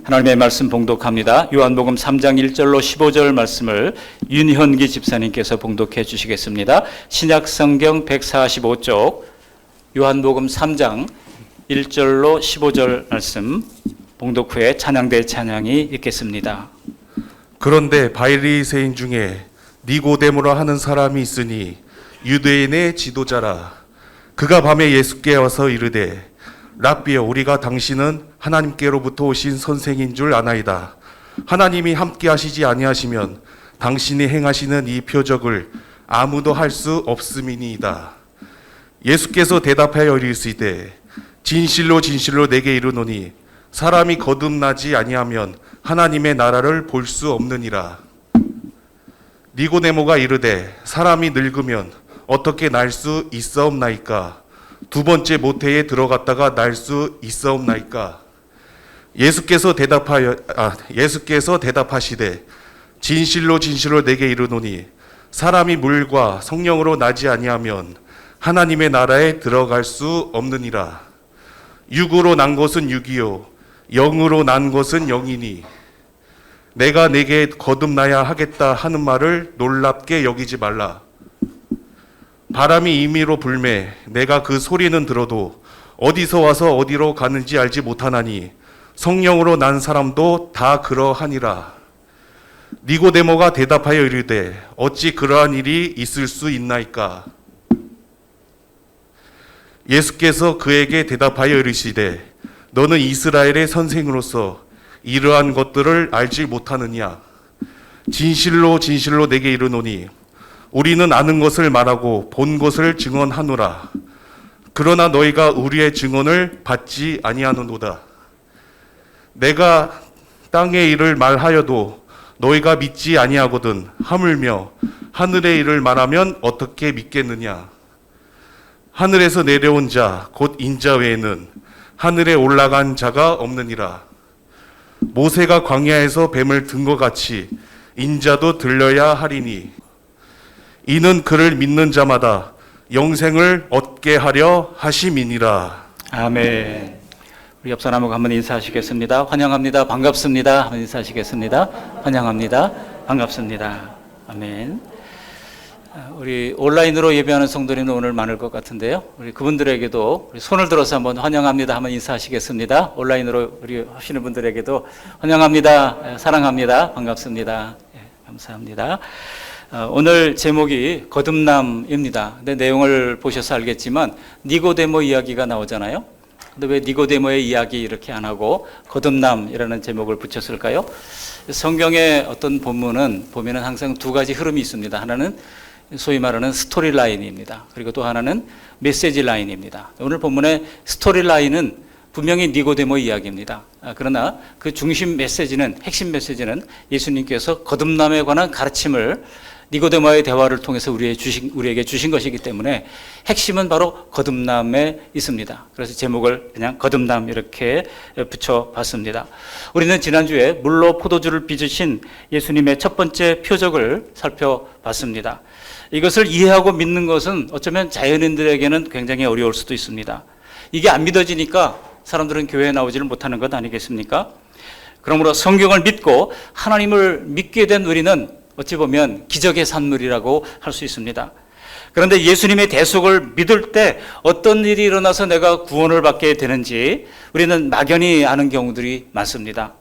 하나님의 말씀 봉독합니다. 요한복음 3장 1절로 15절 말씀을 윤현기 집사님께서 봉독해 주시겠습니다. 신약성경 145쪽 요한복음 3장 1절로 15절 말씀 봉독 후에 찬양대 찬양이 있겠습니다. 그런데 바리새인 중에 니고데모라 하는 사람이 있으니 유대인의 지도자라. 그가 밤에 예수께 와서 이르되 랍비여, 우리가 당신은 하나님께로부터 오신 선생인 줄 아나이다. 하나님이 함께 하시지 아니하시면 당신이 행하시는 이 표적을 아무도 할 수 없음이니이다. 예수께서 대답하여 이르시되 진실로 진실로 내게 이르노니 사람이 거듭나지 아니하면 하나님의 나라를 볼 수 없느니라. 니고데모가 이르되 사람이 늙으면 어떻게 날 수 있사옵나이까? 두 번째 모태에 들어갔다가 날 수 있사옵나이까? 예수께서 대답하시되 진실로 진실로 내게 이르노니 사람이 물과 성령으로 나지 아니하면 하나님의 나라에 들어갈 수 없느니라. 육으로 난 것은 육이요 영으로 난 것은 영이니 내가 내게 거듭나야 하겠다 하는 말을 놀랍게 여기지 말라. 바람이 임의로 불매 내가 그 소리는 들어도 어디서 와서 어디로 가는지 알지 못하나니 성령으로 난 사람도 다 그러하니라. 니고데모가 대답하여 이르되 어찌 그러한 일이 있을 수 있나이까? 예수께서 그에게 대답하여 이르시되 너는 이스라엘의 선생으로서 이러한 것들을 알지 못하느냐? 진실로 진실로 내게 이르노니 우리는 아는 것을 말하고 본 것을 증언하노라. 그러나 너희가 우리의 증언을 받지 아니하노도다. 내가 땅의 일을 말하여도 너희가 믿지 아니하거든 하물며 하늘의 일을 말하면 어떻게 믿겠느냐? 하늘에서 내려온 자 곧 인자 외에는 하늘에 올라간 자가 없느니라. 모세가 광야에서 뱀을 든 것 같이 인자도 들려야 하리니 이는 그를 믿는 자마다 영생을 얻게 하려 하심이니라. 아멘. 우리 옆 사람하고 한번 인사하시겠습니다. 환영합니다. 반갑습니다. 한번 인사하시겠습니다. 환영합니다. 반갑습니다. 아멘. 우리 온라인으로 예배하는 성도님은 오늘 많을 것 같은데요. 우리 그분들에게도 우리 손을 들어서 한번 환영합니다. 한번 인사하시겠습니다. 온라인으로 우리 하시는 분들에게도 환영합니다. 사랑합니다. 반갑습니다. 감사합니다. 오늘 제목이 거듭남입니다. 근데 내용을 보셔서 알겠지만 니고데모 이야기가 나오잖아요. 근데 왜 니고데모의 이야기 이렇게 안 하고 거듭남이라는 제목을 붙였을까요? 성경의 어떤 본문은 보면은 항상 두 가지 흐름이 있습니다. 하나는 소위 말하는 스토리 라인입니다. 그리고 또 하나는 메시지 라인입니다. 오늘 본문의 스토리 라인은 분명히 니고데모 이야기입니다. 그러나 그 중심 메시지는, 핵심 메시지는 예수님께서 거듭남에 관한 가르침을 니고데모의 대화를 통해서 우리에게 주신 것이기 때문에 핵심은 바로 거듭남에 있습니다. 그래서 제목을 그냥 거듭남 이렇게 붙여봤습니다. 우리는 지난주에 물로 포도주를 빚으신 예수님의 첫 번째 표적을 살펴봤습니다. 이것을 이해하고 믿는 것은 어쩌면 자연인들에게는 굉장히 어려울 수도 있습니다. 이게 안 믿어지니까 사람들은 교회에 나오지를 못하는 것 아니겠습니까? 그러므로 성경을 믿고 하나님을 믿게 된 우리는 어찌 보면 기적의 산물이라고 할 수 있습니다. 그런데 예수님의 대속을 믿을 때 어떤 일이 일어나서 내가 구원을 받게 되는지 우리는 막연히 아는 경우들이 많습니다.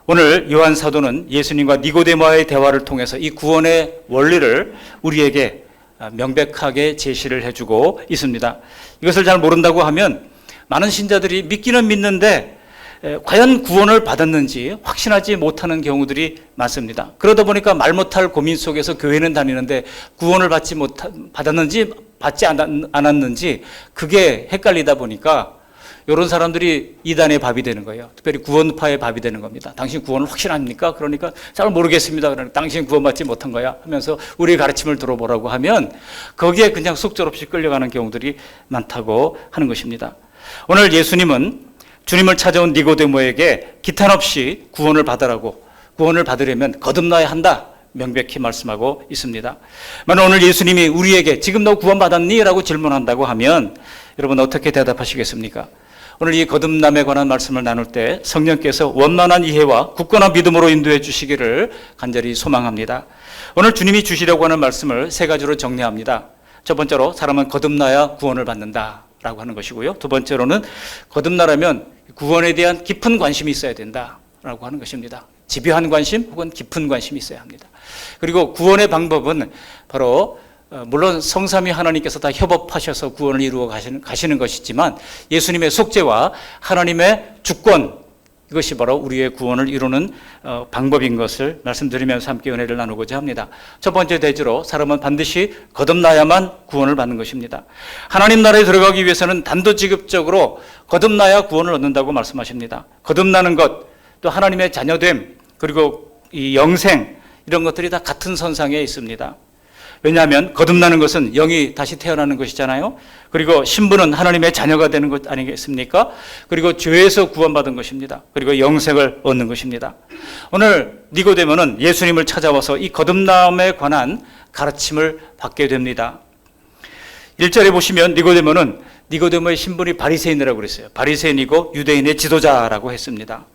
오늘 요한 사도는 예수님과 니고데모와의 대화를 통해서 이 구원의 원리를 우리에게 명백하게 제시를 해주고 있습니다. 이것을 잘 모른다고 하면 많은 신자들이 믿기는 믿는데 과연 구원을 받았는지 확신하지 못하는 경우들이 많습니다. 그러다 보니까 말 못할 고민 속에서 교회는 다니는데 구원을 받았는지 받지 않았는지 그게 헷갈리다 보니까 이런 사람들이 이단의 밥이 되는 거예요. 특별히 구원파의 밥이 되는 겁니다. 당신 구원을 확신합니까? 그러니까 잘 모르겠습니다. 그러니까 당신 구원받지 못한 거야 하면서 우리의 가르침을 들어보라고 하면 거기에 그냥 속절없이 끌려가는 경우들이 많다고 하는 것입니다. 오늘 예수님은 주님을 찾아온 니고데모에게 기탄 없이 구원을 받으라고, 구원을 받으려면 거듭나야 한다 명백히 말씀하고 있습니다. 만약 오늘 예수님이 우리에게 지금 너 구원받았니? 라고 질문한다고 하면 여러분 어떻게 대답하시겠습니까? 오늘 이 거듭남에 관한 말씀을 나눌 때 성령께서 원만한 이해와 굳건한 믿음으로 인도해 주시기를 간절히 소망합니다. 오늘 주님이 주시려고 하는 말씀을 세 가지로 정리합니다. 첫 번째로 사람은 거듭나야 구원을 받는다라고 하는 것이고요. 두 번째로는 거듭나려면 구원에 대한 깊은 관심이 있어야 된다라고 하는 것입니다. 집요한 관심 혹은 깊은 관심이 있어야 합니다. 그리고 구원의 방법은 바로 물론 성삼위 하나님께서 다 협업하셔서 구원을 이루어 가시는 것이지만 예수님의 속죄와 하나님의 주권, 이것이 바로 우리의 구원을 이루는 방법인 것을 말씀드리면서 함께 은혜를 나누고자 합니다. 첫 번째 대지로 사람은 반드시 거듭나야만 구원을 받는 것입니다. 하나님 나라에 들어가기 위해서는 단도직입적으로 거듭나야 구원을 얻는다고 말씀하십니다. 거듭나는 것, 또 하나님의 자녀됨, 그리고 이 영생, 이런 것들이 다 같은 선상에 있습니다. 왜냐하면 거듭나는 것은 영이 다시 태어나는 것이잖아요. 그리고 신부는 하나님의 자녀가 되는 것 아니겠습니까? 그리고 죄에서 구원받은 것입니다. 그리고 영생을 얻는 것입니다. 오늘 니고데모는 예수님을 찾아와서 이 거듭남에 관한 가르침을 받게 됩니다. 1절에 보시면 니고데모의 신분이 바리새인이라고 그랬어요. 바리새인이고 유대인의 지도자라고 했습니다.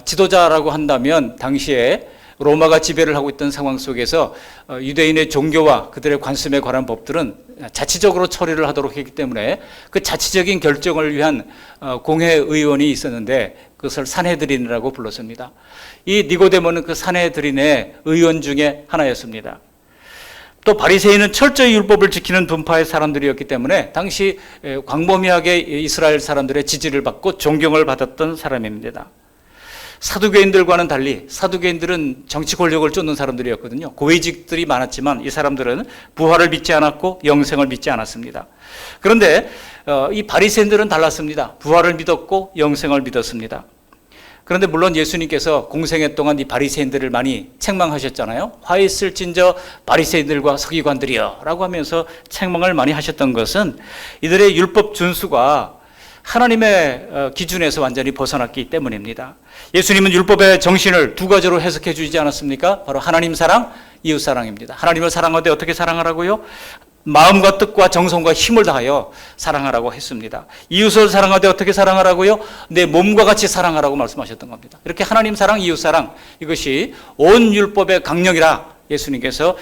지도자라고 한다면 당시에 로마가 지배를 하고 있던 상황 속에서 유대인의 종교와 그들의 관습에 관한 법들은 자치적으로 처리를 하도록 했기 때문에 그 자치적인 결정을 위한 공회의원이 있었는데 그것을 산헤드린이라고 불렀습니다. 이 니고데모는 그 산헤드린의 의원 중에 하나였습니다. 또 바리새인은 철저히 율법을 지키는 분파의 사람들이었기 때문에 당시 광범위하게 이스라엘 사람들의 지지를 받고 존경을 받았던 사람입니다. 사두개인들과는 달리 사두개인들은 정치 권력을 쫓는 사람들이었거든요. 고위직들이 많았지만 이 사람들은 부활을 믿지 않았고 영생을 믿지 않았습니다. 그런데 이 바리새인들은 달랐습니다. 부활을 믿었고 영생을 믿었습니다. 그런데 물론 예수님께서 공생애 동안 이 바리새인들을 많이 책망하셨잖아요. 화 있을진저 바리새인들과 서기관들이여 라고 하면서 책망을 많이 하셨던 것은 이들의 율법 준수가 하나님의 기준에서 완전히 벗어났기 때문입니다. 예수님은 율법의 정신을 두 가지로 해석해 주지 않았습니까? 바로 하나님 사랑, 이웃 사랑입니다. 하나님을 사랑하되 어떻게 사랑하라고요? 마음과 뜻과 정성과 힘을 다하여 사랑하라고 했습니다. 이웃을 사랑하되 어떻게 사랑하라고요? 내 몸과 같이 사랑하라고 말씀하셨던 겁니다. 이렇게 하나님 사랑, 이웃 사랑, 이것이 온 율법의 강령이라 예수님께서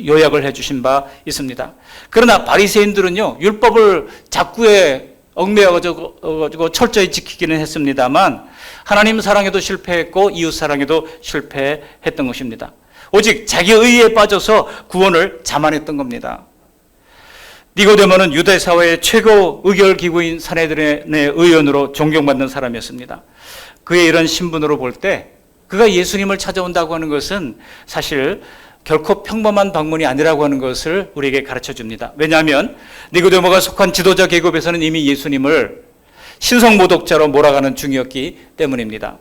요약을 해주신 바 있습니다. 그러나 바리새인들은요, 율법을 작구에 얽매여가지고 철저히 지키기는 했습니다만 하나님 사랑에도 실패했고 이웃 사랑에도 실패했던 것입니다. 오직 자기 의에 빠져서 구원을 자만했던 겁니다. 니고데모는 유대 사회의 최고 의결기구인 산헤드린의 의원으로 존경받는 사람이었습니다. 그의 이런 신분으로 볼 때 그가 예수님을 찾아온다고 하는 것은 사실 결코 평범한 방문이 아니라고 하는 것을 우리에게 가르쳐 줍니다. 왜냐하면 니고데모가 속한 지도자 계급에서는 이미 예수님을 신성모독자로 몰아가는 중이었기 때문입니다.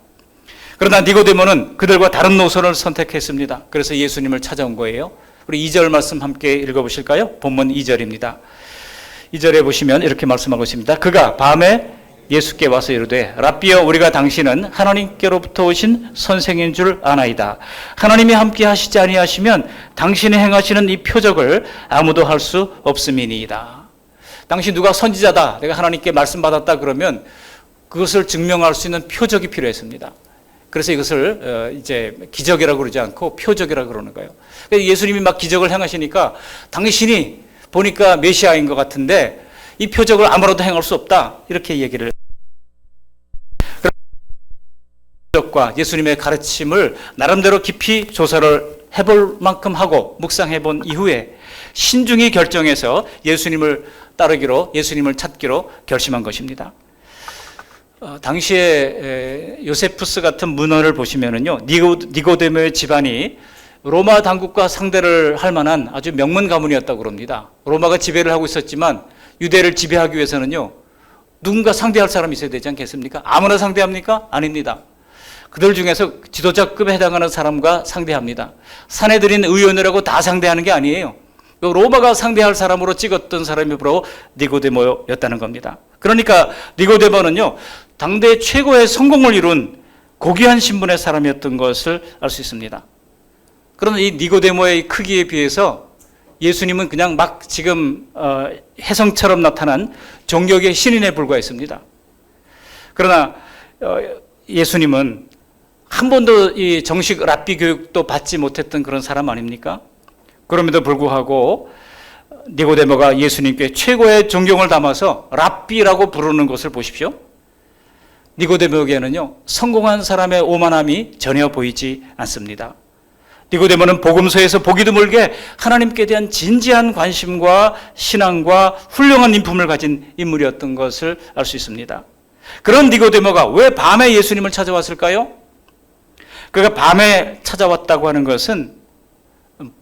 그러나 니고데모는 그들과 다른 노선을 선택했습니다. 그래서 예수님을 찾아온 거예요. 우리 2절 말씀 함께 읽어보실까요? 본문 2절입니다. 2절에 보시면 이렇게 말씀하고 있습니다. 그가 밤에 예수께 와서 이르되 랍비여 우리가 당신은 하나님께로부터 오신 선생인 줄 아나이다. 하나님이 함께 하시지 아니하시면 당신이 행하시는 이 표적을 아무도 할 수 없음이니이다. 당시 누가 선지자다, 내가 하나님께 말씀 받았다 그러면 그것을 증명할 수 있는 표적이 필요했습니다. 그래서 이것을 이제 기적이라고 그러지 않고 표적이라고 그러는 거예요. 예수님이 막 기적을 행하시니까 당신이 보니까 메시아인 것 같은데 이 표적을 아무라도 행할 수 없다, 이렇게 얘기를. 표적과 예수님의 가르침을 나름대로 깊이 조사를 해볼 만큼 하고 묵상해 본 이후에 신중히 결정해서 예수님을 따르기로, 예수님을 찾기로 결심한 것입니다. 당시에 요세푸스 같은 문헌을 보시면은요, 니고데모의 집안이 로마 당국과 상대를 할 만한 아주 명문 가문이었다고 그럽니다. 로마가 지배를 하고 있었지만 유대를 지배하기 위해서는요, 누군가 상대할 사람이 있어야 되지 않겠습니까? 아무나 상대합니까? 아닙니다. 그들 중에서 지도자급에 해당하는 사람과 상대합니다. 산헤드린 의원이라고 다 상대하는 게 아니에요. 로마가 상대할 사람으로 찍었던 사람이 바로 니고데모였다는 겁니다. 그러니까 니고데모는요, 당대 최고의 성공을 이룬 고귀한 신분의 사람이었던 것을 알 수 있습니다. 그러나 이 니고데모의 크기에 비해서 예수님은 그냥 막 지금 혜성처럼 나타난 종교계 신인에 불과했습니다. 그러나 예수님은 한 번도 이 정식 랍비 교육도 받지 못했던 그런 사람 아닙니까? 그럼에도 불구하고 니고데모가 예수님께 최고의 존경을 담아서 랍비라고 부르는 것을 보십시오. 니고데모에게는요, 성공한 사람의 오만함이 전혀 보이지 않습니다. 니고데모는 복음서에서 보기 드물게 하나님께 대한 진지한 관심과 신앙과 훌륭한 인품을 가진 인물이었던 것을 알 수 있습니다. 그런 니고데모가 왜 밤에 예수님을 찾아왔을까요? 그가 밤에 찾아왔다고 하는 것은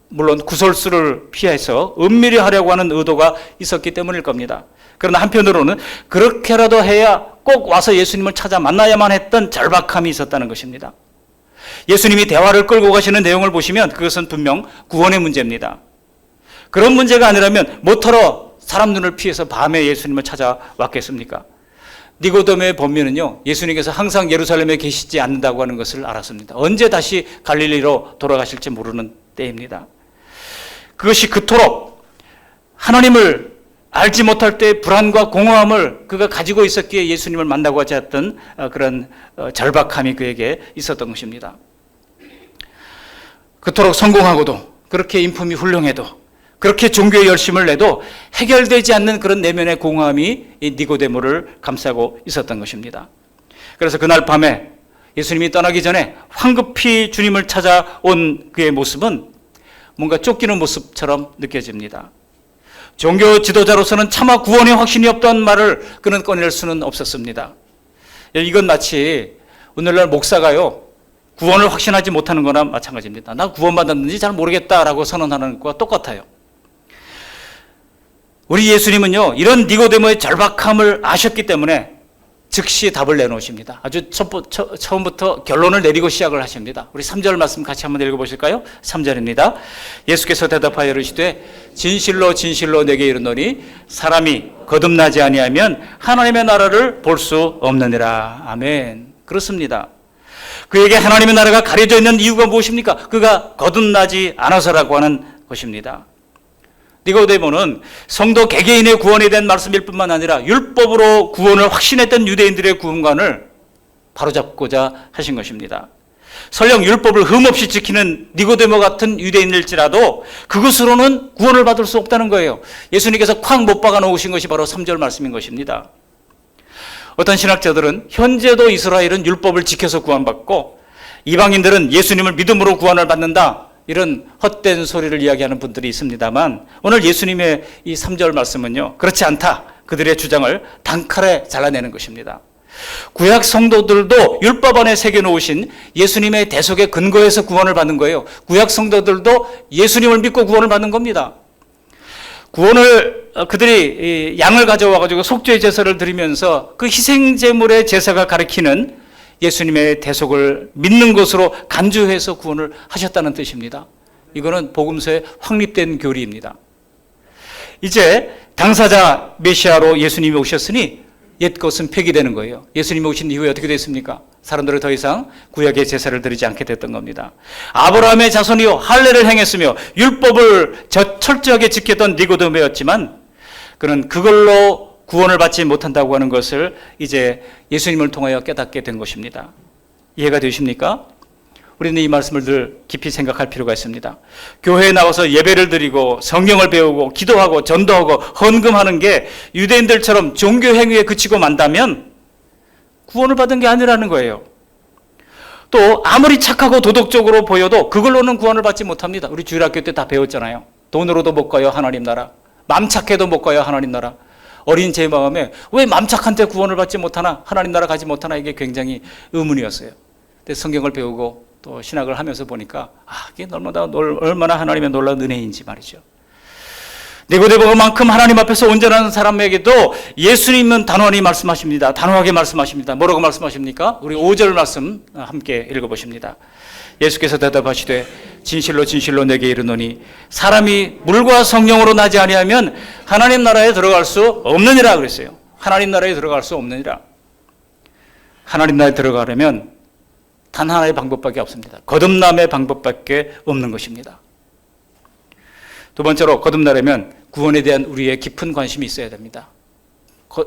물론 구설수를 피해서 은밀히 하려고 하는 의도가 있었기 때문일 겁니다. 그러나 한편으로는 그렇게라도 해야 꼭 와서 예수님을 찾아 만나야만 했던 절박함이 있었다는 것입니다. 예수님이 대화를 끌고 가시는 내용을 보시면 그것은 분명 구원의 문제입니다. 그런 문제가 아니라면 뭐터러 사람 눈을 피해서 밤에 예수님을 찾아왔겠습니까? 니고데모의 본면은요, 예수님께서 항상 예루살렘에 계시지 않는다고 하는 것을 알았습니다. 언제 다시 갈릴리로 돌아가실지 모르는 때입니다. 그것이 그토록 하나님을 알지 못할 때의 불안과 공허함을 그가 가지고 있었기에 예수님을 만나고 하지 않았던 그런 절박함이 그에게 있었던 것입니다. 그토록 성공하고도 그렇게 인품이 훌륭해도 그렇게 종교에 열심을 내도 해결되지 않는 그런 내면의 공허함이 이 니고데모를 감싸고 있었던 것입니다. 그래서 그날 밤에 예수님이 떠나기 전에 황급히 주님을 찾아온 그의 모습은 뭔가 쫓기는 모습처럼 느껴집니다. 종교 지도자로서는 차마 구원의 확신이 없다는 말을 그는 꺼낼 수는 없었습니다. 이건 마치 오늘날 목사가요, 구원을 확신하지 못하는 거나 마찬가지입니다. 나 구원받았는지 잘 모르겠다라고 선언하는 것과 똑같아요. 우리 예수님은요, 이런 니고데모의 절박함을 아셨기 때문에 즉시 답을 내놓으십니다. 아주 처음부터 결론을 내리고 시작을 하십니다. 우리 3절 말씀 같이 한번 읽어보실까요? 3절입니다. 예수께서 대답하여 이르시되 진실로 진실로 내게 이르노니 사람이 거듭나지 아니하면 하나님의 나라를 볼 수 없느니라. 아멘. 그렇습니다. 그에게 하나님의 나라가 가려져 있는 이유가 무엇입니까? 그가 거듭나지 않아서라고 하는 것입니다. 니고데모는 성도 개개인의 구원에 대한 말씀일 뿐만 아니라 율법으로 구원을 확신했던 유대인들의 구원관을 바로잡고자 하신 것입니다. 설령 율법을 흠없이 지키는 니고데모 같은 유대인일지라도 그것으로는 구원을 받을 수 없다는 거예요. 예수님께서 콱 못 박아 놓으신 것이 바로 3절 말씀인 것입니다. 어떤 신학자들은 현재도 이스라엘은 율법을 지켜서 구원받고 이방인들은 예수님을 믿음으로 구원을 받는다, 이런 헛된 소리를 이야기하는 분들이 있습니다만 오늘 예수님의 이 3절 말씀은요, 그렇지 않다, 그들의 주장을 단칼에 잘라내는 것입니다. 구약 성도들도 율법 안에 새겨놓으신 예수님의 대속의 근거에서 구원을 받는 거예요. 구약 성도들도 예수님을 믿고 구원을 받는 겁니다. 구원을 그들이 양을 가져와 가지고 속죄의 제사를 드리면서 그 희생 제물의 제사가 가리키는 예수님의 대속을 믿는 것으로 간주해서 구원을 하셨다는 뜻입니다. 이거는 복음서의 확립된 교리입니다. 이제 당사자 메시아로 예수님이 오셨으니 옛 것은 폐기되는 거예요. 예수님이 오신 이후에 어떻게 됐습니까? 사람들은 더 이상 구약의 제사를 드리지 않게 됐던 겁니다. 아브라함의 자손이요 할례를 행했으며 율법을 철저하게 지켰던 니고데모였지만 그는 그걸로 구원을 받지 못한다고 하는 것을 이제 예수님을 통하여 깨닫게 된 것입니다. 이해가 되십니까? 우리는 이 말씀을 늘 깊이 생각할 필요가 있습니다. 교회에 나와서 예배를 드리고 성경을 배우고 기도하고 전도하고 헌금하는 게 유대인들처럼 종교 행위에 그치고 만다면 구원을 받은 게 아니라는 거예요. 또 아무리 착하고 도덕적으로 보여도 그걸로는 구원을 받지 못합니다. 우리 주일학교 때 다 배웠잖아요. 돈으로도 못 가요 하나님 나라. 맘 착해도 못 가요 하나님 나라. 어린 제 마음에 왜 맘 착한데 구원을 받지 못하나, 하나님 나라 가지 못하나, 이게 굉장히 의문이었어요. 근데 성경을 배우고 또 신학을 하면서 보니까 이게 얼마나 하나님의 놀라운 은혜인지 말이죠. 니고데모만큼 하나님 앞에서 온전한 사람에게도 예수님은 단호하게 말씀하십니다. 단호하게 말씀하십니다. 뭐라고 말씀하십니까? 우리 5절 말씀 함께 읽어보십니다. 예수께서 대답하시되 진실로 진실로 내게 이르노니 사람이 물과 성령으로 나지 아니하면 하나님 나라에 들어갈 수 없느니라 그랬어요. 하나님 나라에 들어갈 수 없느니라. 하나님 나라에 들어가려면 단 하나의 방법밖에 없습니다. 거듭남의 방법밖에 없는 것입니다. 두 번째로, 거듭나려면 구원에 대한 우리의 깊은 관심이 있어야 됩니다.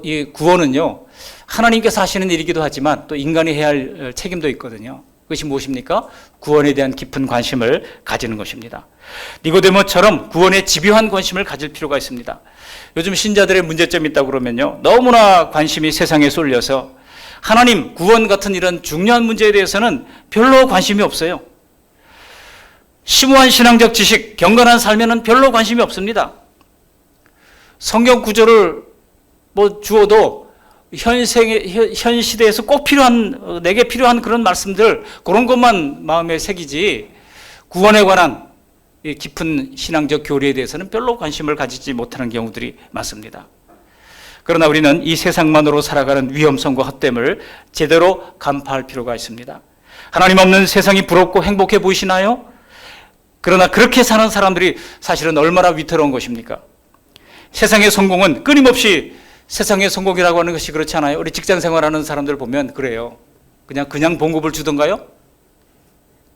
이 구원은요, 하나님께서 하시는 일이기도 하지만 또 인간이 해야 할 책임도 있거든요. 그것이 무엇입니까? 구원에 대한 깊은 관심을 가지는 것입니다. 니고데모처럼 구원에 집요한 관심을 가질 필요가 있습니다. 요즘 신자들의 문제점이 있다고 그러면요, 너무나 관심이 세상에 쏠려서 하나님, 구원 같은 이런 중요한 문제에 대해서는 별로 관심이 없어요. 심오한 신앙적 지식, 경건한 삶에는 별로 관심이 없습니다. 성경 구절을 주어도 현 시대에서 꼭 필요한, 내게 필요한 그런 말씀들, 그런 것만 마음에 새기지 구원에 관한 깊은 신앙적 교리에 대해서는 별로 관심을 가지지 못하는 경우들이 많습니다. 그러나 우리는 이 세상만으로 살아가는 위험성과 헛됨을 제대로 간파할 필요가 있습니다. 하나님 없는 세상이 부럽고 행복해 보이시나요? 그러나 그렇게 사는 사람들이 사실은 얼마나 위태로운 것입니까? 세상의 성공은 끊임없이, 세상의 성공이라고 하는 것이 그렇지 않아요? 우리 직장 생활하는 사람들 보면 그래요. 그냥 봉급을 주던가요?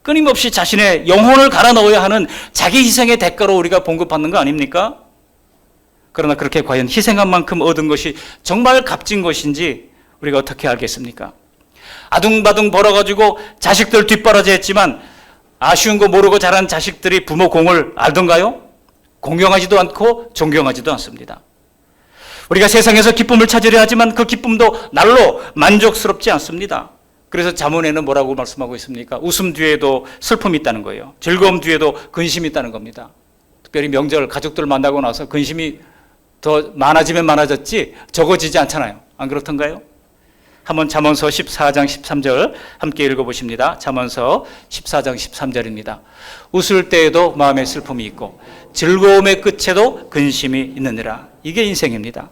끊임없이 자신의 영혼을 갈아 넣어야 하는 자기 희생의 대가로 우리가 봉급받는 거 아닙니까? 그러나 그렇게 과연 희생한 만큼 얻은 것이 정말 값진 것인지 우리가 어떻게 알겠습니까? 아둥바둥 벌어가지고 자식들 뒷바라지 했지만 아쉬운 거 모르고 자란 자식들이 부모 공을 알던가요? 공경하지도 않고 존경하지도 않습니다. 우리가 세상에서 기쁨을 찾으려 하지만 그 기쁨도 날로 만족스럽지 않습니다. 그래서 잠언에는 뭐라고 말씀하고 있습니까? 웃음 뒤에도 슬픔이 있다는 거예요. 즐거움 뒤에도 근심이 있다는 겁니다. 특별히 명절 가족들 만나고 나서 근심이 더 많아지면 많아졌지 적어지지 않잖아요. 안 그렇던가요? 한번 잠언서 14장 13절 함께 읽어보십니다. 잠언서 14장 13절입니다. 웃을 때에도 마음에 슬픔이 있고 즐거움의 끝에도 근심이 있느니라. 이게 인생입니다.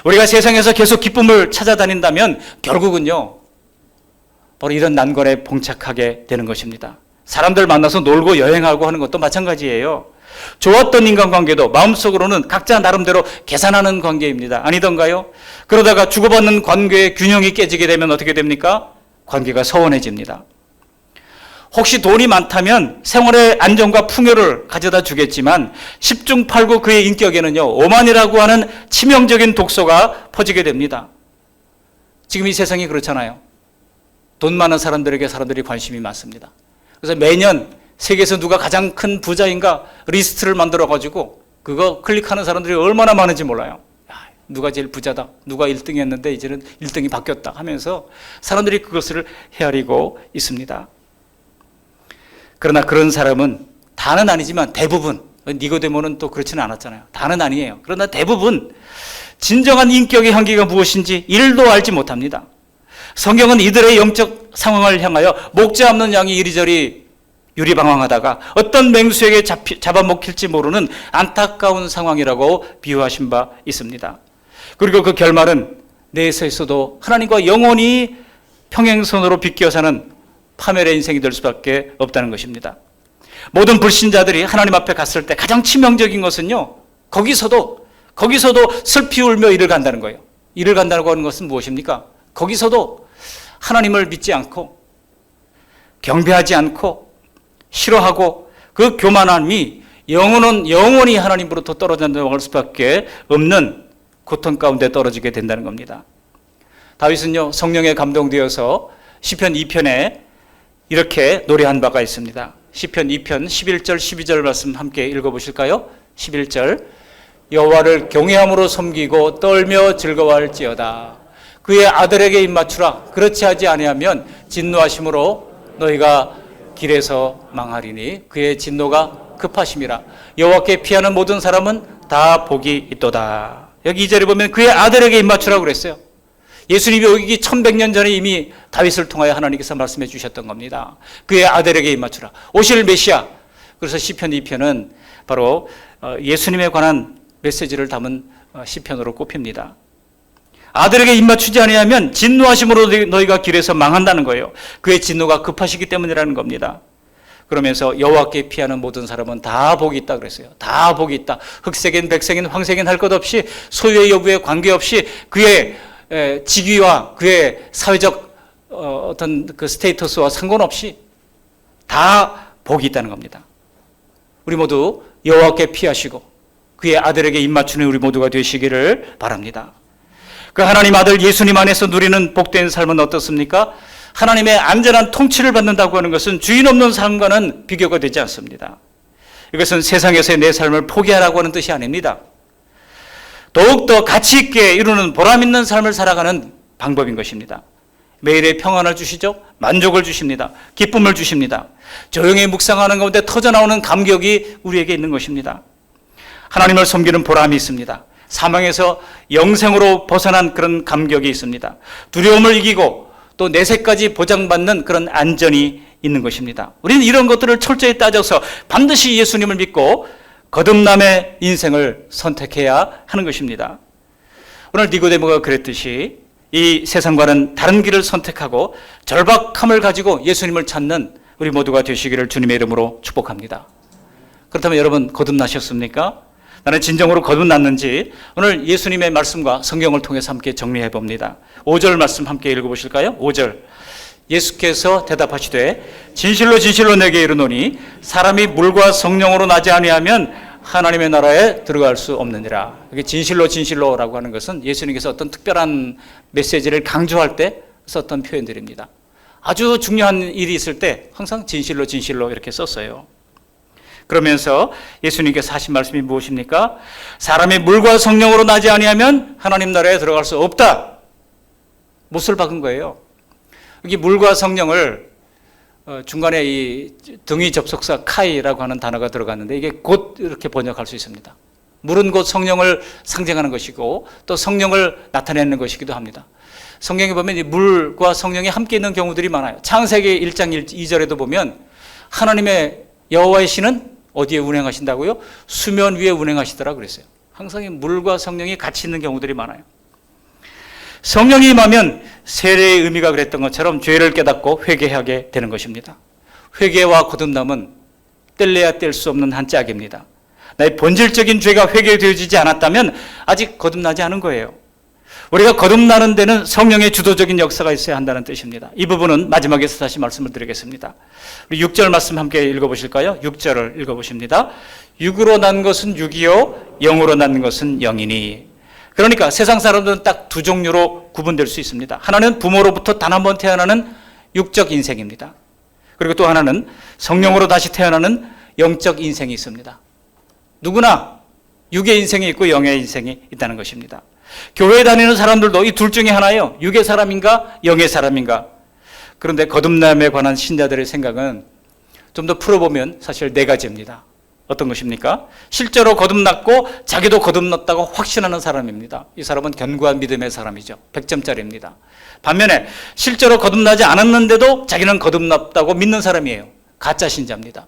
우리가 세상에서 계속 기쁨을 찾아다닌다면 결국은요, 바로 이런 난관에 봉착하게 되는 것입니다. 사람들 만나서 놀고 여행하고 하는 것도 마찬가지예요. 좋았던 인간관계도 마음속으로는 각자 나름대로 계산하는 관계입니다. 아니던가요? 그러다가 주고받는 관계의 균형이 깨지게 되면 어떻게 됩니까? 관계가 서운해집니다. 혹시 돈이 많다면 생활의 안정과 풍요를 가져다 주겠지만 10중 8구 그의 인격에는요, 오만이라고 하는 치명적인 독소가 퍼지게 됩니다. 지금 이 세상이 그렇잖아요. 돈 많은 사람들에게 사람들이 관심이 많습니다. 그래서 매년 세계에서 누가 가장 큰 부자인가 리스트를 만들어가지고 그거 클릭하는 사람들이 얼마나 많은지 몰라요. 누가 제일 부자다, 누가 1등 했는데 이제는 1등이 바뀌었다 하면서 사람들이 그것을 헤아리고 있습니다. 그러나 그런 사람은, 다는 아니지만 대부분, 니고데모는 또 그렇지는 않았잖아요. 다는 아니에요. 그러나 대부분 진정한 인격의 향기가 무엇인지 1도 알지 못합니다. 성경은 이들의 영적 상황을 향하여 목자 없는 양이 이리저리 유리방황하다가 어떤 맹수에게 잡아먹힐지 모르는 안타까운 상황이라고 비유하신 바 있습니다. 그리고 그 결말은 내에서 있어도 하나님과 영원히 평행선으로 비껴 사는 파멸의 인생이 될 수밖에 없다는 것입니다. 모든 불신자들이 하나님 앞에 갔을 때 가장 치명적인 것은요, 거기서도 슬피 울며 이를 간다는 거예요. 이를 간다고 하는 것은 무엇입니까? 거기서도 하나님을 믿지 않고 경배하지 않고 싫어하고 그 교만함이 영원히 하나님으로부터 떨어진다고 할 수밖에 없는 고통 가운데 떨어지게 된다는 겁니다. 다윗은요, 성령에 감동되어서 시편 2편에 이렇게 노래한 바가 있습니다. 시편 2편 11절 12절 말씀 함께 읽어보실까요? 11절, 여호와를 경외함으로 섬기고 떨며 즐거워할지어다. 그의 아들에게 입맞추라. 그렇지 하지 아니하면 진노하심으로 너희가 길에서 망하리니 그의 진노가 급하심이라. 여호와께 피하는 모든 사람은 다 복이 있도다. 여기 2절에 보면 그의 아들에게 입맞추라고 그랬어요. 예수님이 오기 1100년 전에 이미 다윗을 통하여 하나님께서 말씀해 주셨던 겁니다. 그의 아들에게 입맞추라. 오실 메시아. 그래서 시편 2편은 바로 예수님에 관한 메시지를 담은 시편으로 꼽힙니다. 아들에게 입맞추지 아니하면 진노하심으로 너희가 길에서 망한다는 거예요. 그의 진노가 급하시기 때문이라는 겁니다. 그러면서 여호와께 피하는 모든 사람은 다 복이 있다 그랬어요. 다 복이 있다. 흑색인 백색인 황색인 할 것 없이 소유의 여부에 관계없이 그의 직위와 그의 사회적 어떤 그 스테이터스와 상관없이 다 복이 있다는 겁니다. 우리 모두 여호와께 피하시고 그의 아들에게 입맞추는 우리 모두가 되시기를 바랍니다. 그 하나님 아들 예수님 안에서 누리는 복된 삶은 어떻습니까? 하나님의 안전한 통치를 받는다고 하는 것은 주인 없는 삶과는 비교가 되지 않습니다. 이것은 세상에서의 내 삶을 포기하라고 하는 뜻이 아닙니다. 더욱더 가치 있게 이루는 보람 있는 삶을 살아가는 방법인 것입니다. 매일의 평안을 주시죠. 만족을 주십니다. 기쁨을 주십니다. 조용히 묵상하는 가운데 터져나오는 감격이 우리에게 있는 것입니다. 하나님을 섬기는 보람이 있습니다. 사망에서 영생으로 벗어난 그런 감격이 있습니다. 두려움을 이기고 또 내세까지 보장받는 그런 안전이 있는 것입니다. 우리는 이런 것들을 철저히 따져서 반드시 예수님을 믿고 거듭남의 인생을 선택해야 하는 것입니다. 오늘 니고데모가 그랬듯이 이 세상과는 다른 길을 선택하고 절박함을 가지고 예수님을 찾는 우리 모두가 되시기를 주님의 이름으로 축복합니다. 그렇다면 여러분 거듭나셨습니까? 나는 진정으로 거듭났는지 오늘 예수님의 말씀과 성경을 통해서 함께 정리해 봅니다. 5절 말씀 함께 읽어보실까요? 5절 예수께서 대답하시되 진실로 진실로 내게 이르노니 사람이 물과 성령으로 나지 아니하면 하나님의 나라에 들어갈 수 없느니라. 이게 진실로 진실로라고 하는 것은 예수님께서 어떤 특별한 메시지를 강조할 때 썼던 표현들입니다. 아주 중요한 일이 있을 때 항상 진실로 진실로 이렇게 썼어요. 그러면서 예수님께서 하신 말씀이 무엇입니까? 사람이 물과 성령으로 나지 아니하면 하나님 나라에 들어갈 수 없다. 못을 박은 거예요. 여기 물과 성령을 중간에 이 등위 접속사 카이라고 하는 단어가 들어갔는데 이게 곧 이렇게 번역할 수 있습니다. 물은 곧 성령을 상징하는 것이고 또 성령을 나타내는 것이기도 합니다. 성경에 보면 이 물과 성령이 함께 있는 경우들이 많아요. 창세기 1장 2절에도 보면 하나님의 여호와의 신은 어디에 운행하신다고요? 수면 위에 운행하시더라 그랬어요. 항상 이 물과 성령이 같이 있는 경우들이 많아요. 성령이 임하면 세례의 의미가 그랬던 것처럼 죄를 깨닫고 회개하게 되는 것입니다. 회개와 거듭남은 뗄래야 뗄 수 없는 한 짝입니다. 나의 본질적인 죄가 회개되어지지 않았다면 아직 거듭나지 않은 거예요. 우리가 거듭나는 데는 성령의 주도적인 역사가 있어야 한다는 뜻입니다. 이 부분은 마지막에서 다시 말씀을 드리겠습니다. 우리 6절 말씀 함께 읽어보실까요? 6절을 읽어보십니다. 육으로 난 것은 육이요 영으로 난 것은 영이니. 그러니까 세상 사람들은 딱 두 종류로 구분될 수 있습니다. 하나는 부모로부터 단 한 번 태어나는 육적 인생입니다. 그리고 또 하나는 성령으로 다시 태어나는 영적 인생이 있습니다. 누구나 육의 인생이 있고 영의 인생이 있다는 것입니다. 교회에 다니는 사람들도 이 둘 중에 하나예요. 육의 사람인가 영의 사람인가. 그런데 거듭남에 관한 신자들의 생각은 좀 더 풀어보면 사실 네 가지입니다. 어떤 것입니까? 실제로 거듭났고 자기도 거듭났다고 확신하는 사람입니다. 이 사람은 견고한 믿음의 사람이죠. 100점짜리입니다. 반면에 실제로 거듭나지 않았는데도 자기는 거듭났다고 믿는 사람이에요. 가짜 신자입니다.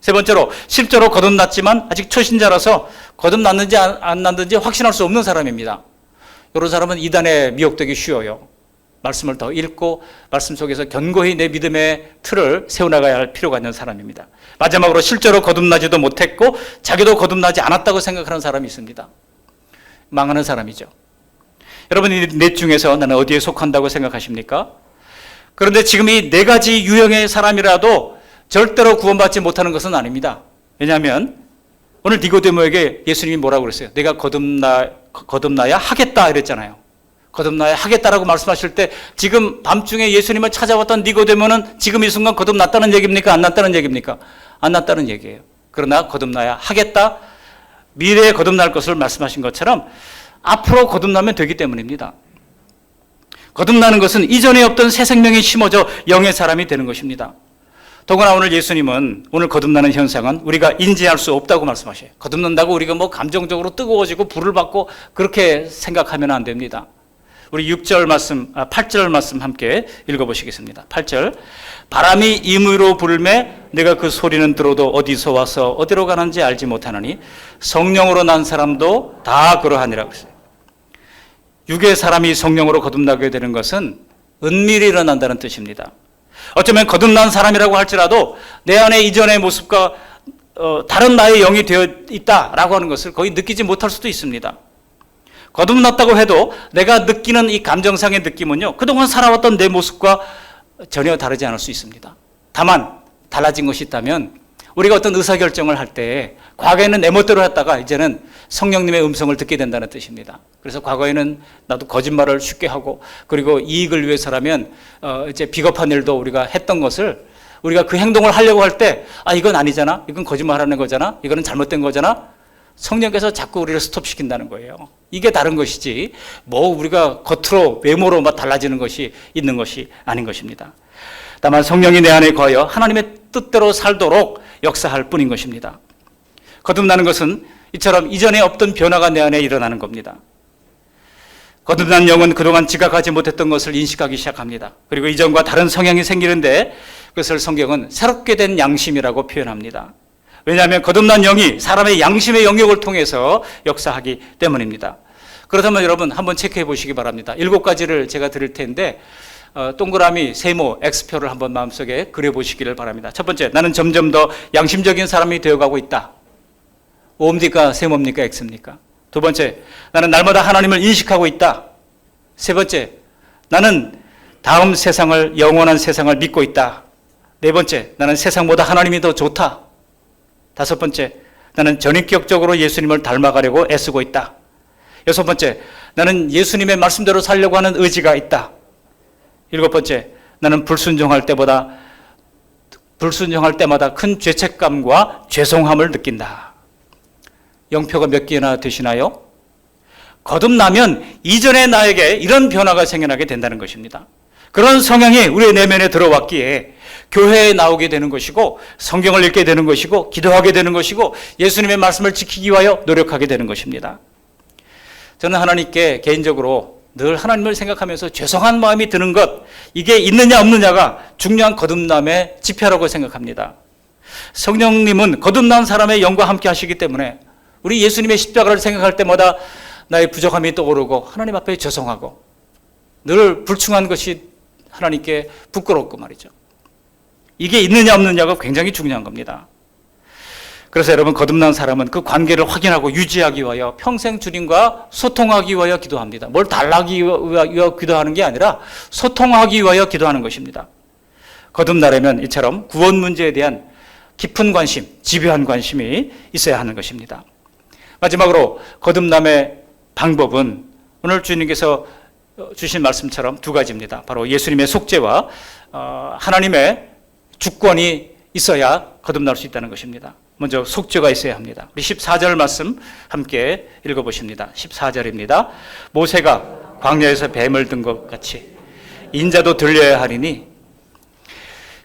세 번째로 실제로 거듭났지만 아직 초신자라서 거듭났는지 안 났는지 확신할 수 없는 사람입니다. 이런 사람은 이단에 미혹되기 쉬워요. 말씀을 더 읽고 말씀 속에서 견고히 내 믿음의 틀을 세워나가야 할 필요가 있는 사람입니다. 마지막으로 실제로 거듭나지도 못했고 자기도 거듭나지 않았다고 생각하는 사람이 있습니다. 망하는 사람이죠. 여러분 이 넷 중에서 나는 어디에 속한다고 생각하십니까? 그런데 지금 이 네 가지 유형의 사람이라도 절대로 구원받지 못하는 것은 아닙니다. 왜냐하면 오늘 니고데모에게 예수님이 뭐라고 그랬어요? 내가 거듭나야 하겠다 이랬잖아요. 거듭나야 하겠다라고 말씀하실 때 지금 밤중에 예수님을 찾아왔던 니고데모는 지금 이 순간 거듭났다는 얘기입니까? 안 났다는 얘기입니까? 안 났다는 얘기예요. 그러나 거듭나야 하겠다, 미래에 거듭날 것을 말씀하신 것처럼 앞으로 거듭나면 되기 때문입니다. 거듭나는 것은 이전에 없던 새 생명이 심어져 영의 사람이 되는 것입니다. 더구나 오늘 예수님은 오늘 거듭나는 현상은 우리가 인지할 수 없다고 말씀하셔요. 거듭난다고 우리가 뭐 감정적으로 뜨거워지고 불을 받고 그렇게 생각하면 안 됩니다. 우리 8절 말씀 함께 읽어보시겠습니다. 8절 바람이 임의로 불매 내가 그 소리는 들어도 어디서 와서 어디로 가는지 알지 못하느니 성령으로 난 사람도 다 그러하니라 그랬어요. 육의 사람이 성령으로 거듭나게 되는 것은 은밀히 일어난다는 뜻입니다. 어쩌면 거듭난 사람이라고 할지라도 내 안에 이전의 모습과 다른 나의 영이 되어 있다라고 하는 것을 거의 느끼지 못할 수도 있습니다. 거듭났다고 해도 내가 느끼는 이 감정상의 느낌은요, 그동안 살아왔던 내 모습과 전혀 다르지 않을 수 있습니다. 다만 달라진 것이 있다면 우리가 어떤 의사결정을 할 때 과거에는 내 멋대로 했다가 이제는 성령님의 음성을 듣게 된다는 뜻입니다. 그래서 과거에는 나도 거짓말을 쉽게 하고 그리고 이익을 위해서라면 이제 비겁한 일도 우리가 했던 것을 우리가 그 행동을 하려고 할 때 이건 아니잖아, 이건 거짓말하는 거잖아, 이거는 잘못된 거잖아, 성령께서 자꾸 우리를 스톱시킨다는 거예요. 이게 다른 것이지 뭐 우리가 겉으로 외모로 막 달라지는 것이 있는 것이 아닌 것입니다. 다만 성령이 내 안에 거하여 하나님의 뜻대로 살도록 역사할 뿐인 것입니다. 거듭나는 것은 이처럼 이전에 없던 변화가 내 안에 일어나는 겁니다. 거듭난 영은 그동안 지각하지 못했던 것을 인식하기 시작합니다. 그리고 이전과 다른 성향이 생기는데 그것을 성경은 새롭게 된 양심이라고 표현합니다. 왜냐하면 거듭난 영이 사람의 양심의 영역을 통해서 역사하기 때문입니다. 그렇다면 여러분 한번 체크해 보시기 바랍니다. 7가지를 제가 드릴 텐데 동그라미, 세모, X표를 한번 마음속에 그려보시기를 바랍니다. 첫 번째, 나는 점점 더 양심적인 사람이 되어가고 있다. O입니까? 세모입니까? X입니까? 두 번째, 나는 날마다 하나님을 인식하고 있다. 세 번째, 나는 다음 세상을, 영원한 세상을 믿고 있다. 네 번째, 나는 세상보다 하나님이 더 좋다. 다섯 번째, 나는 전인격적으로 예수님을 닮아가려고 애쓰고 있다. 여섯 번째, 나는 예수님의 말씀대로 살려고 하는 의지가 있다. 일곱 번째, 나는 불순종할 때마다 큰 죄책감과 죄송함을 느낀다. 영표가 몇 개나 되시나요? 거듭나면 이전의 나에게 이런 변화가 생겨나게 된다는 것입니다. 그런 성향이 우리의 내면에 들어왔기에 교회에 나오게 되는 것이고 성경을 읽게 되는 것이고 기도하게 되는 것이고 예수님의 말씀을 지키기 위하여 노력하게 되는 것입니다. 저는 하나님께 개인적으로 늘 하나님을 생각하면서 죄송한 마음이 드는 것, 이게 있느냐 없느냐가 중요한 거듭남의 지표라고 생각합니다. 성령님은 거듭난 사람의 영과 함께 하시기 때문에 우리 예수님의 십자가를 생각할 때마다 나의 부족함이 떠오르고 하나님 앞에 죄송하고 늘 불충한 것이 하나님께 부끄럽고 말이죠. 이게 있느냐 없느냐가 굉장히 중요한 겁니다. 그래서 여러분, 거듭난 사람은 그 관계를 확인하고 유지하기 위하여 평생 주님과 소통하기 위하여 기도합니다. 뭘 달라기 위하여 기도하는 게 아니라 소통하기 위하여 기도하는 것입니다. 거듭나려면 이처럼 구원 문제에 대한 깊은 관심, 집요한 관심이 있어야 하는 것입니다. 마지막으로 거듭남의 방법은 오늘 주님께서 주신 말씀처럼 두 가지입니다. 바로 예수님의 속죄와 하나님의 주권이 있어야 거듭날 수 있다는 것입니다. 먼저 속죄가 있어야 합니다. 우리 14절 말씀 함께 읽어보십니다. 14절입니다. 모세가 광야에서 뱀을 든 것 같이 인자도 들려야 하리니,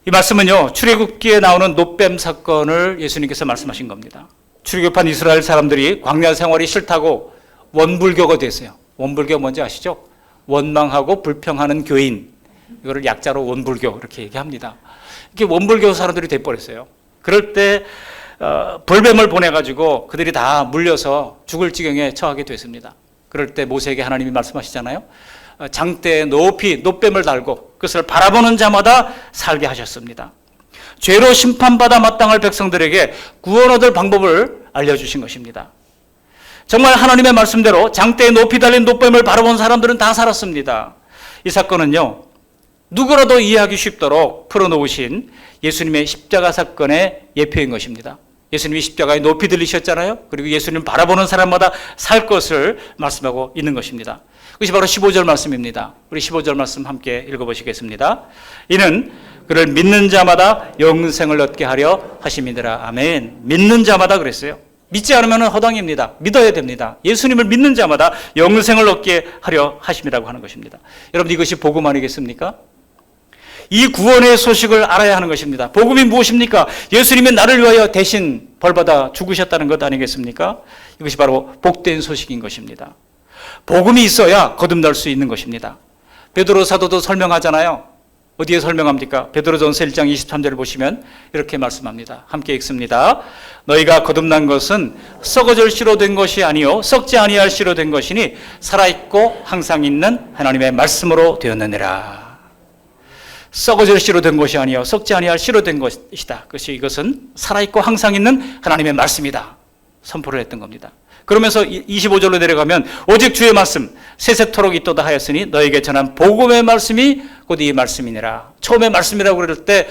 이 말씀은요, 출애굽기에 나오는 놋뱀 사건을 예수님께서 말씀하신 겁니다. 출애굽한 이스라엘 사람들이 광야 생활이 싫다고 원불교가 됐어요. 원불교 뭔지 아시죠? 원망하고 불평하는 교인, 이거를 약자로 원불교 이렇게 얘기합니다. 이게 원불교 사람들이 돼버렸어요. 그럴 때 벌뱀을 보내가지고 그들이 다 물려서 죽을 지경에 처하게 됐습니다. 그럴 때 모세에게 하나님이 말씀하시잖아요. 장대에 높이 놋뱀을 달고 그것을 바라보는 자마다 살게 하셨습니다. 죄로 심판받아 마땅할 백성들에게 구원 얻을 방법을 알려주신 것입니다. 정말 하나님의 말씀대로 장대에 높이 달린 놋뱀을 바라본 사람들은 다 살았습니다. 이 사건은요, 누구라도 이해하기 쉽도록 풀어놓으신 예수님의 십자가 사건의 예표인 것입니다. 예수님이 십자가에 높이 들리셨잖아요. 그리고 예수님 바라보는 사람마다 살 것을 말씀하고 있는 것입니다. 그것이 바로 15절 말씀입니다. 우리 15절 말씀 함께 읽어보시겠습니다. 이는 그를 믿는 자마다 영생을 얻게 하려 하심이더라. 아멘. 믿는 자마다 그랬어요. 믿지 않으면 허당입니다. 믿어야 됩니다. 예수님을 믿는 자마다 영생을 얻게 하려 하심이라고 하는 것입니다. 여러분, 이것이 복음 아니겠습니까? 이 구원의 소식을 알아야 하는 것입니다. 복음이 무엇입니까? 예수님이 나를 위하여 대신 벌받아 죽으셨다는 것 아니겠습니까? 이것이 바로 복된 소식인 것입니다. 복음이 있어야 거듭날 수 있는 것입니다. 베드로 사도도 설명하잖아요. 어디에 설명합니까? 베드로전서 1장 23절을 보시면 이렇게 말씀합니다. 함께 읽습니다. 너희가 거듭난 것은 썩어질 씨로 된 것이 아니요 썩지 아니할 씨로 된 것이니 살아있고 항상 있는 하나님의 말씀으로 되었느니라. 썩어질 씨로 된 것이 아니요 썩지 아니할 씨로 된 것이다. 이것은 살아있고 항상 있는 하나님의 말씀이다. 선포를 했던 겁니다. 그러면서 25절로 내려가면 오직 주의 말씀 세세토록 있도다 하였으니 너에게 전한 복음의 말씀이 곧 이 말씀이니라. 처음에 말씀이라고 그럴 때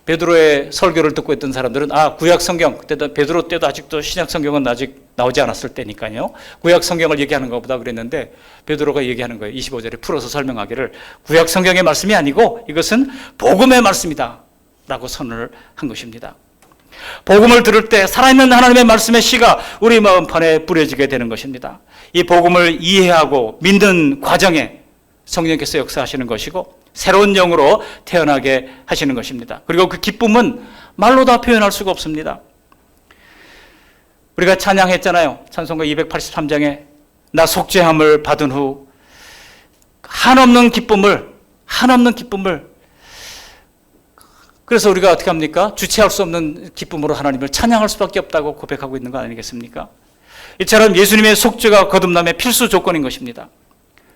베드로의 설교를 듣고 있던 사람들은 구약 성경, 그때도 베드로 때도 아직도 신약 성경은 아직 나오지 않았을 때니까요. 구약 성경을 얘기하는 것보다 그랬는데 베드로가 얘기하는 거예요. 25절에 풀어서 설명하기를 구약 성경의 말씀이 아니고 이것은 복음의 말씀이다 라고 선언을 한 것입니다. 복음을 들을 때 살아있는 하나님의 말씀의 씨가 우리 마음판에 뿌려지게 되는 것입니다. 이 복음을 이해하고 믿는 과정에 성령께서 역사하시는 것이고 새로운 영으로 태어나게 하시는 것입니다. 그리고 그 기쁨은 말로 다 표현할 수가 없습니다. 우리가 찬양했잖아요. 찬송가 283장에 나 속죄함을 받은 후 한없는 기쁨을 그래서 우리가 어떻게 합니까? 주체할 수 없는 기쁨으로 하나님을 찬양할 수밖에 없다고 고백하고 있는 거 아니겠습니까? 이처럼 예수님의 속죄가 거듭남의 필수 조건인 것입니다.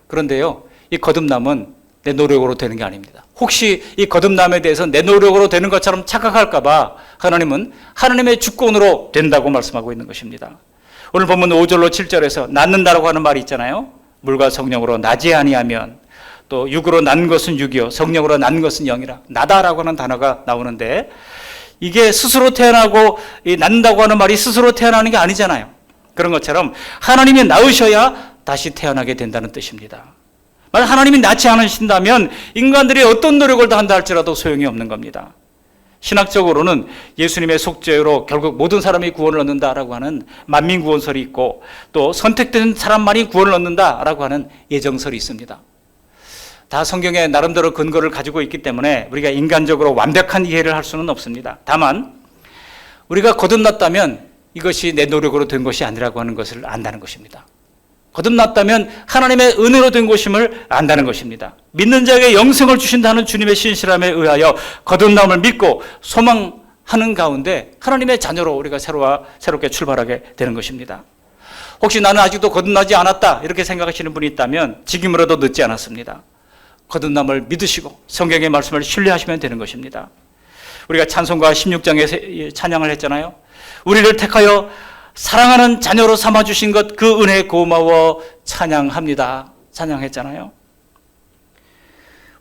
그런데요, 이 거듭남은 내 노력으로 되는 게 아닙니다. 혹시 이 거듭남에 대해서 내 노력으로 되는 것처럼 착각할까 봐 하나님은 하나님의 주권으로 된다고 말씀하고 있는 것입니다. 오늘 본문 5절로 7절에서 낳는다라고 하는 말이 있잖아요. 물과 성령으로 나지 아니하면, 또 육으로 난 것은 육이요 성령으로 난 것은 영이라, 나다라고 하는 단어가 나오는데 이게 스스로 태어나고 낳는다고 하는 말이 스스로 태어나는 게 아니잖아요. 그런 것처럼 하나님이 낳으셔야 다시 태어나게 된다는 뜻입니다. 만약 하나님이 낳지 않으신다면 인간들이 어떤 노력을 다한다 할지라도 소용이 없는 겁니다. 신학적으로는 예수님의 속죄로 결국 모든 사람이 구원을 얻는다라고 하는 만민구원설이 있고, 또 선택된 사람만이 구원을 얻는다라고 하는 예정설이 있습니다. 다 성경에 나름대로 근거를 가지고 있기 때문에 우리가 인간적으로 완벽한 이해를 할 수는 없습니다. 다만 우리가 거듭났다면 이것이 내 노력으로 된 것이 아니라고 하는 것을 안다는 것입니다. 거듭났다면 하나님의 은혜로 된 것임을 안다는 것입니다. 믿는 자에게 영생을 주신다는 주님의 신실함에 의하여 거듭남을 믿고 소망하는 가운데 하나님의 자녀로 우리가 새롭게 출발하게 되는 것입니다. 혹시 나는 아직도 거듭나지 않았다 이렇게 생각하시는 분이 있다면 지금이라도 늦지 않았습니다. 거듭남을 믿으시고 성경의 말씀을 신뢰하시면 되는 것입니다. 우리가 찬송가 16장에 찬양을 했잖아요. 우리를 택하여 사랑하는 자녀로 삼아주신 것 그 은혜 고마워 찬양합니다. 찬양했잖아요.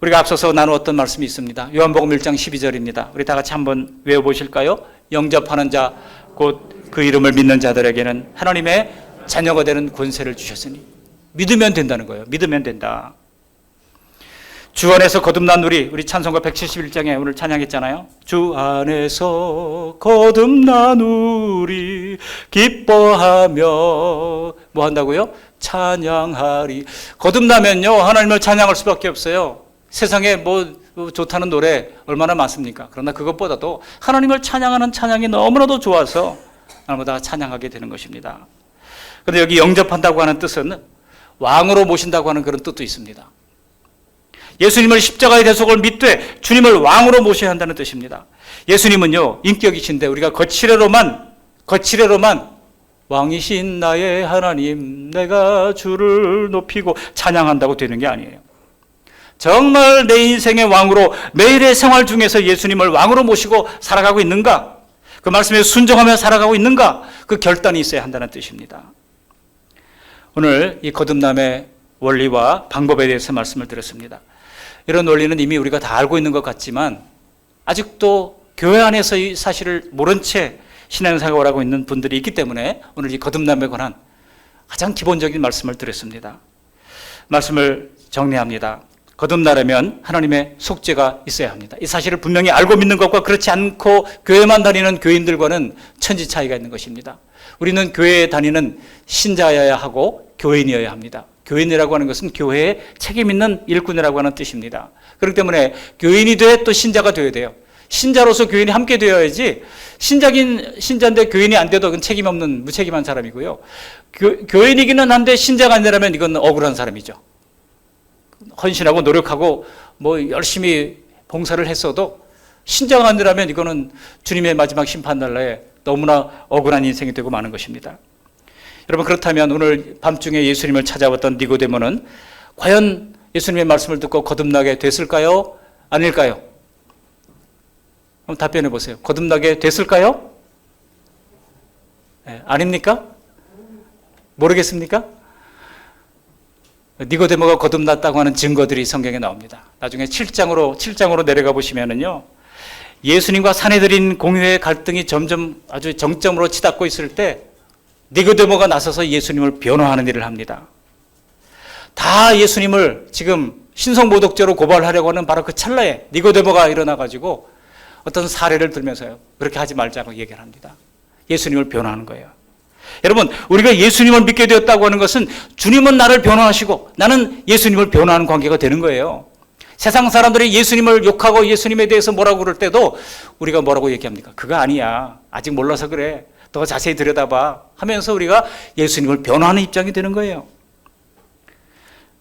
우리가 앞서서 나누었던 말씀이 있습니다. 요한복음 1장 12절입니다. 우리 다 같이 한번 외워보실까요? 영접하는 자 곧 그 이름을 믿는 자들에게는 하나님의 자녀가 되는 권세를 주셨으니, 믿으면 된다는 거예요. 믿으면 된다. 주 안에서 거듭난 우리 찬송가 171장에 오늘 찬양했잖아요. 주 안에서 거듭난 우리 기뻐하며 뭐 한다고요? 찬양하리. 거듭나면요 하나님을 찬양할 수밖에 없어요. 세상에 뭐 좋다는 노래 얼마나 많습니까? 그러나 그것보다도 하나님을 찬양하는 찬양이 너무나도 좋아서 날마다 찬양하게 되는 것입니다. 그런데 여기 영접한다고 하는 뜻은 왕으로 모신다고 하는 그런 뜻도 있습니다. 예수님을 십자가의 대속을 믿되 주님을 왕으로 모셔야 한다는 뜻입니다. 예수님은요 인격이신데 우리가 거칠애로만 왕이신 나의 하나님 내가 주를 높이고 찬양한다고 되는 게 아니에요. 정말 내 인생의 왕으로 매일의 생활 중에서 예수님을 왕으로 모시고 살아가고 있는가, 그 말씀에 순종하며 살아가고 있는가, 그 결단이 있어야 한다는 뜻입니다. 오늘 이 거듭남의 원리와 방법에 대해서 말씀을 드렸습니다. 이런 원리는 이미 우리가 다 알고 있는 것 같지만 아직도 교회 안에서 이 사실을 모른 채 신앙생활을 하고 있는 분들이 있기 때문에 오늘 이 거듭남에 관한 가장 기본적인 말씀을 드렸습니다. 말씀을 정리합니다. 거듭나려면 하나님의 속죄가 있어야 합니다. 이 사실을 분명히 알고 믿는 것과 그렇지 않고 교회만 다니는 교인들과는 천지 차이가 있는 것입니다. 우리는 교회에 다니는 신자여야 하고 교인이어야 합니다. 교인이라고 하는 것은 교회에 책임 있는 일꾼이라고 하는 뜻입니다. 그렇기 때문에 교인이 돼 또 신자가 되어야 돼요. 신자로서 교인이 함께 되어야지, 신자인데 교인이 안 돼도 그건 책임 없는 무책임한 사람이고요. 교인이기는 한데 신자가 아니라면 이건 억울한 사람이죠. 헌신하고 노력하고 뭐 열심히 봉사를 했어도 신자가 아니라면 이거는 주님의 마지막 심판날에 너무나 억울한 인생이 되고 마는 것입니다. 여러분, 그렇다면 오늘 밤중에 예수님을 찾아왔던 니고데모는 과연 예수님의 말씀을 듣고 거듭나게 됐을까요? 아닐까요? 한번 답변해 보세요. 거듭나게 됐을까요? 네, 아닙니까? 모르겠습니까? 니고데모가 거듭났다고 하는 증거들이 성경에 나옵니다. 나중에 7장으로 내려가 보시면은요, 예수님과 사내들인 공유의 갈등이 점점 아주 정점으로 치닫고 있을 때 니고데모가 나서서 예수님을 변호하는 일을 합니다. 다 예수님을 지금 신성모독죄로 고발하려고 하는 바로 그 찰나에 니고데모가 일어나가지고 어떤 사례를 들면서요, 그렇게 하지 말자고 얘기를 합니다. 예수님을 변호하는 거예요. 여러분, 우리가 예수님을 믿게 되었다고 하는 것은 주님은 나를 변호하시고 나는 예수님을 변호하는 관계가 되는 거예요. 세상 사람들이 예수님을 욕하고 예수님에 대해서 뭐라고 그럴 때도 우리가 뭐라고 얘기합니까? 그거 아니야, 아직 몰라서 그래, 더 자세히 들여다봐 하면서 우리가 예수님을 변호하는 입장이 되는 거예요.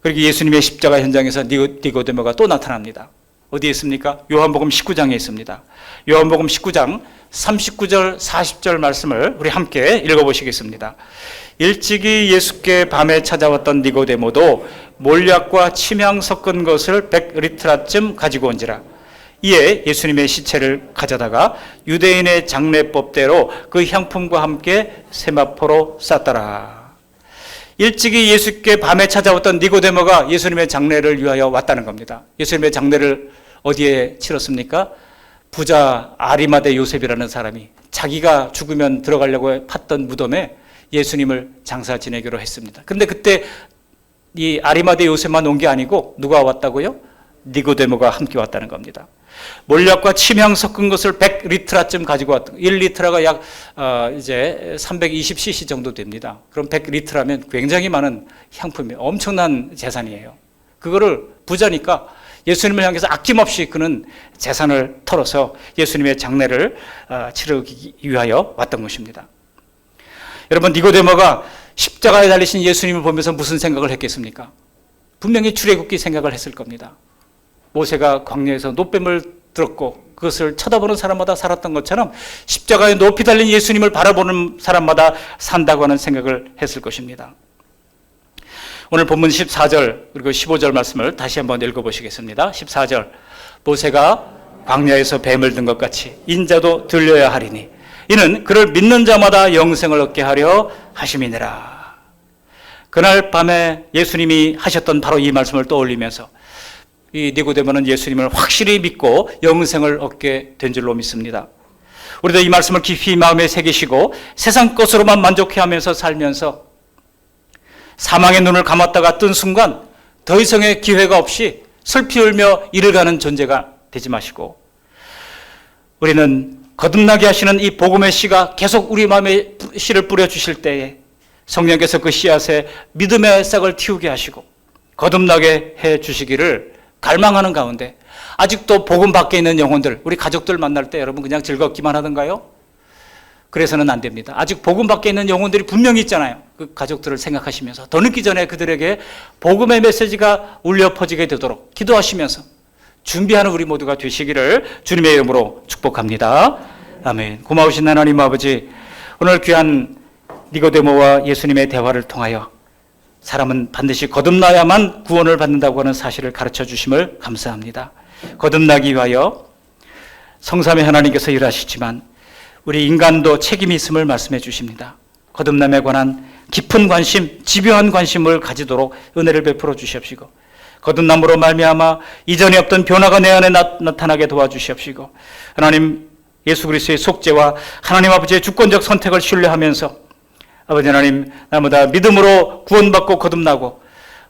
그리고 예수님의 십자가 현장에서 니고데모가 또 나타납니다. 어디에 있습니까? 요한복음 19장에 있습니다. 요한복음 19장 39절 40절 말씀을 우리 함께 읽어보시겠습니다. 일찍이 예수께 밤에 찾아왔던 니고데모도 몰약과 침향 섞은 것을 100리트라쯤 가지고 온지라. 이에 예수님의 시체를 가져다가 유대인의 장례법대로 그 향품과 함께 세마포로 쌌더라. 일찍이 예수께 밤에 찾아왔던 니고데모가 예수님의 장례를 위하여 왔다는 겁니다. 예수님의 장례를 어디에 치렀습니까? 부자 아리마대 요셉이라는 사람이 자기가 죽으면 들어가려고 팠던 무덤에 예수님을 장사 지내기로 했습니다. 그런데 그때 이 아리마대 요셉만 온 게 아니고 누가 왔다고요? 니고데모가 함께 왔다는 겁니다. 몰약과 침향 섞은 것을 100리트라쯤 가지고 왔다. 1리트라가 약 이제 320cc 정도 됩니다. 그럼 100리트라면 굉장히 많은 향품이 엄청난 재산이에요. 그거를 부자니까 예수님을 향해서 아낌없이 그는 재산을 털어서 예수님의 장례를 치르기 위하여 왔던 것입니다. 여러분, 니고데모가 십자가에 달리신 예수님을 보면서 무슨 생각을 했겠습니까? 분명히 출애굽기 생각을 했을 겁니다. 모세가 광야에서 노뱀을 들었고 그것을 쳐다보는 사람마다 살았던 것처럼 십자가에 높이 달린 예수님을 바라보는 사람마다 산다고 하는 생각을 했을 것입니다. 오늘 본문 14절 그리고 15절 말씀을 다시 한번 읽어보시겠습니다. 14절, 모세가 광야에서 뱀을 든 것 같이 인자도 들려야 하리니 이는 그를 믿는 자마다 영생을 얻게 하려 하심이니라. 그날 밤에 예수님이 하셨던 바로 이 말씀을 떠올리면서 이 니고데모는 예수님을 확실히 믿고 영생을 얻게 된 줄로 믿습니다. 우리도 이 말씀을 깊이 마음에 새기시고 세상 것으로만 만족해하면서 살면서 사망의 눈을 감았다가 뜬 순간 더 이상의 기회가 없이 슬피 울며 이르가는 존재가 되지 마시고, 우리는 거듭나게 하시는 이 복음의 씨가 계속 우리 마음에 씨를 뿌려주실 때에 성령께서 그 씨앗에 믿음의 싹을 틔우게 하시고 거듭나게 해 주시기를 갈망하는 가운데, 아직도 복음 밖에 있는 영혼들, 우리 가족들 만날 때 여러분 그냥 즐겁기만 하던가요? 그래서는 안 됩니다. 아직 복음 밖에 있는 영혼들이 분명히 있잖아요. 그 가족들을 생각하시면서 더 늦기 전에 그들에게 복음의 메시지가 울려 퍼지게 되도록 기도하시면서 준비하는 우리 모두가 되시기를 주님의 이름으로 축복합니다. 아멘. 고마우신 하나님 아버지, 오늘 귀한 니고데모와 예수님의 대화를 통하여 사람은 반드시 거듭나야만 구원을 받는다고 하는 사실을 가르쳐 주심을 감사합니다. 거듭나기 위하여 성삼위 하나님께서 일하시지만 우리 인간도 책임이 있음을 말씀해 주십니다. 거듭남에 관한 깊은 관심, 집요한 관심을 가지도록 은혜를 베풀어 주시옵시고, 거듭남으로 말미암아 이전에 없던 변화가 내 안에 나타나게 도와주시옵시고, 하나님 예수 그리스도의 속죄와 하나님 아버지의 주권적 선택을 신뢰하면서 아버지 하나님, 날마다 믿음으로 구원받고 거듭나고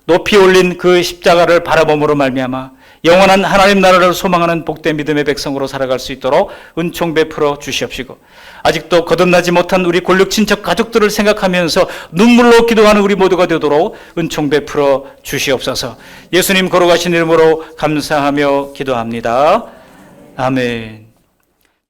높이 올린 그 십자가를 바라봄으로 말미암아 영원한 하나님 나라를 소망하는 복된 믿음의 백성으로 살아갈 수 있도록 은총 베풀어 주시옵시고, 아직도 거듭나지 못한 우리 골육 친척 가족들을 생각하면서 눈물로 기도하는 우리 모두가 되도록 은총 베풀어 주시옵소서. 예수님 걸어가신 이름으로 감사하며 기도합니다. 아멘.